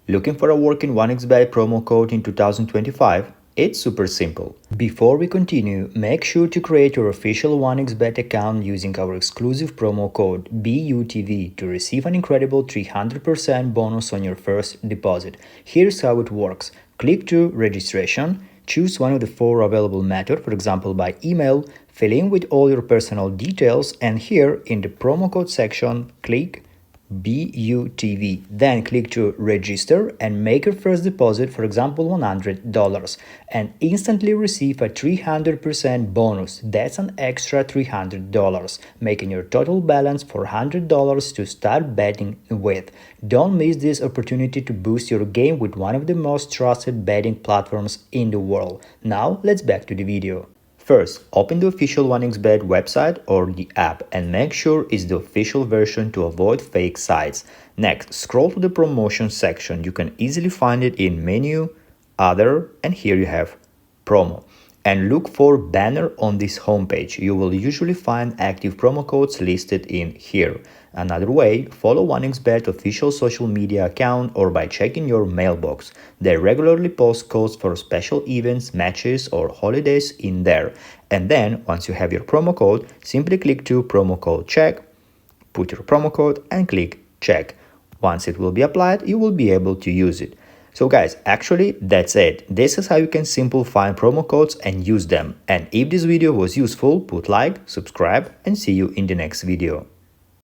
Looking for a working 1xBet promo code in 2025? It's super simple. Before we continue, make sure to create your official 1xBet account using our exclusive promo code BUTV to receive an incredible 300% bonus on your first deposit. Here's how it works. Click to registration, choose one of the four available methods, for example by email, fill in with all your personal details, and here in the promo code section, click BUTV. Then click to register and make your first deposit, for example $100, and instantly receive a 300% bonus. That's an extra $300, making your total balance $400 to start betting with. Don't miss this opportunity to boost your game with one of the most trusted betting platforms in the world. Now let's back to the video. First, open the official 1xBet website or the app and make sure it's the official version to avoid fake sites. Next, scroll to the promotion section. You can easily find it in menu, other, and here you have promo. And look for banner on this homepage. You will usually find active promo codes listed in here. Another way, follow 1xBet official social media account or by checking your mailbox. They regularly post codes for special events, matches, or holidays in there. And then, once you have your promo code, simply click to promo code check, put your promo code and click check. Once it will be applied, you will be able to use it. So guys, actually that's it. This is how you can simply find promo codes and use them. And if this video was useful, put like, subscribe, and see you in the next video.